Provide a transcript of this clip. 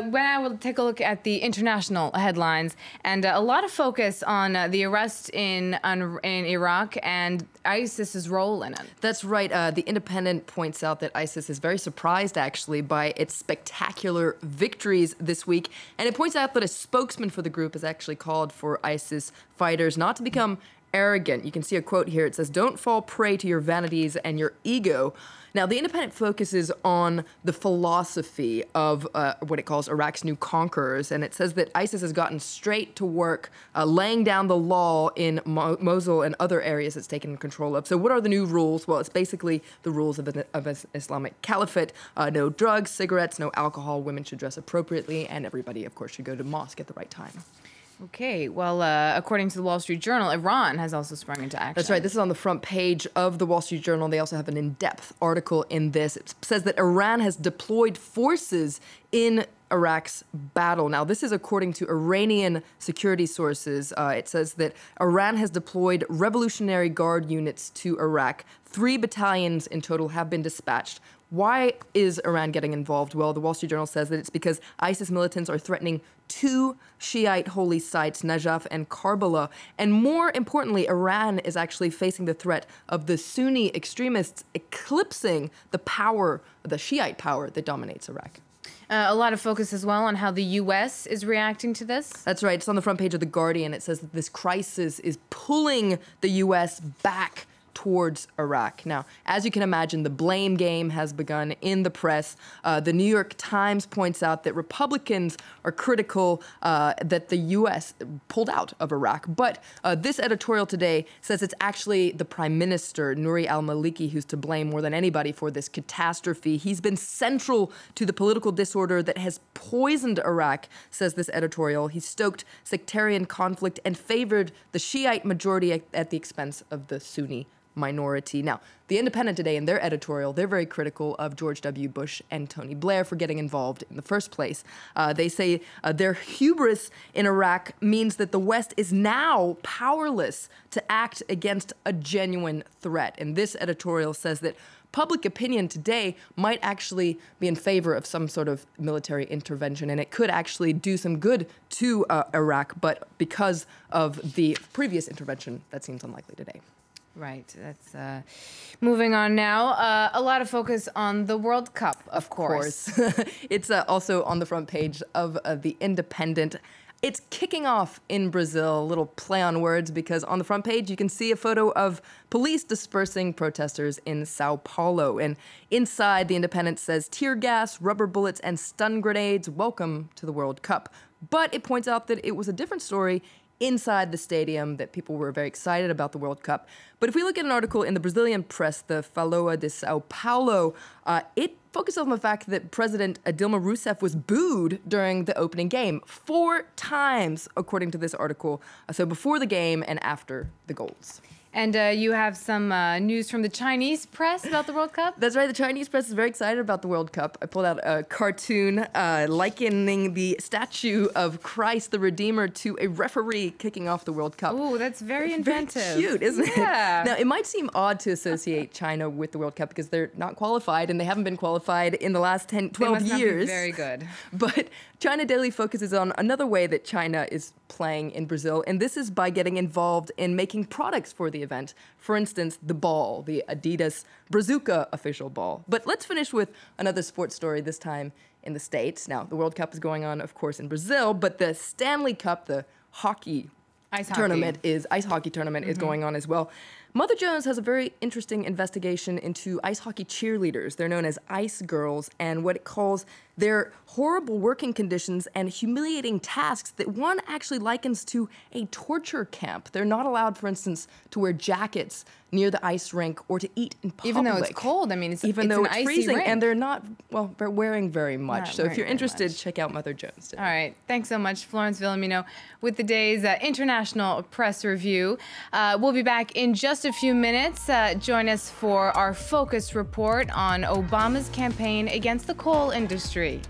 Now we'll take a look at the international headlines, and a lot of focus on the arrest in Iraq and ISIS's role in it. That's right. The Independent points out that ISIS is very surprised, actually, by its spectacular victories this week. And it points out that a spokesman for the group has actually called for ISIS fighters not to become arrogant. You can see a quote here. It says, "Don't fall prey to your vanities and your ego." Now, the Independent focuses on the philosophy of what it calls Iraq's new conquerors, and it says that ISIS has gotten straight to work laying down the law in Mosul and other areas it's taken control of. So what are the new rules? Well, it's basically the rules of an Islamic caliphate. No drugs, cigarettes, no alcohol, women should dress appropriately, and everybody, of course, should go to mosque at the right time. Okay, well, according to the Wall Street Journal, Iran has also sprung into action. That's right. This is on the front page of the Wall Street Journal. They also have an in-depth article in this. It says that Iran has deployed forces in Iraq's battle. Now, this is according to Iranian security sources. It says that Iran has deployed Revolutionary Guard units to Iraq. 3 battalions in total have been dispatched. Why is Iran getting involved? Well, the Wall Street Journal says that it's because ISIS militants are threatening 2 Shiite holy sites, Najaf and Karbala. And more importantly, Iran is actually facing the threat of the Sunni extremists eclipsing the power, the Shiite power that dominates Iraq. A lot of focus as well on how the U.S. is reacting to this. That's right. It's on the front page of The Guardian. It says that this crisis is pulling the U.S. back towards Iraq. Now, as you can imagine, the blame game has begun in the press. The New York Times points out that Republicans are critical that the U.S. pulled out of Iraq. But this editorial today says it's actually the Prime Minister, Nouri al-Maliki, who's to blame more than anybody for this catastrophe. He's been central to the political disorder that has poisoned Iraq, says this editorial. He stoked sectarian conflict and favored the Shiite majority at the expense of the Sunni minority. Now, The Independent today, in their editorial, they're very critical of George W. Bush and Tony Blair for getting involved in the first place. They say their hubris in Iraq means that the West is now powerless to act against a genuine threat. And this editorial says that public opinion today might actually be in favor of some sort of military intervention, and it could actually do some good to Iraq, but because of the previous intervention, that seems unlikely today. Right. That's moving on now. A lot of focus on the World Cup, of course. It's also on the front page of The Independent. It's kicking off in Brazil, a little play on words, because on the front page you can see a photo of police dispersing protesters in Sao Paulo. And inside, The Independent says tear gas, rubber bullets, and stun grenades, welcome to the World Cup. But it points out that it was a different story inside the stadium, that people were very excited about the World Cup. But if we look at an article in the Brazilian press, the Folha de Sao Paulo, it focuses on the fact that President Dilma Rousseff was booed during the opening game 4 times, according to this article. So before the game and after the goals. And you have some news from the Chinese press about the World Cup? That's right. The Chinese press is very excited about the World Cup. I pulled out a cartoon likening the statue of Christ the Redeemer to a referee kicking off the World Cup. Ooh, that's very inventive. Very cute, isn't it? Yeah. Now, it might seem odd to associate China with the World Cup because they're not qualified, and they haven't been qualified in the last 10, 12 they must years. Not be very good. But China Daily focuses on another way that China is playing in Brazil, and this is by getting involved in making products for the event. For instance, the ball, the Adidas Brazuca official ball. But let's finish with another sports story, this time in the States. Now, the World Cup is going on, of course, in Brazil, but the Stanley Cup, the ice hockey tournament is going on as well. Mother Jones has a very interesting investigation into ice hockey cheerleaders. They're known as ice girls, and what it calls their horrible working conditions and humiliating tasks that one actually likens to a torture camp. They're not allowed, for instance, to wear jackets near the ice rink or to eat in public. Even though it's cold. I mean, it's freezing, rink. and they're not, well, they're wearing very much. Not so if you're interested, much. check out Mother Jones today. All right. Thanks so much, Florence Villamino, with the day's International Press Review. We'll be back in just a few minutes. Join us for our focus report on Obama's campaign against the coal industry.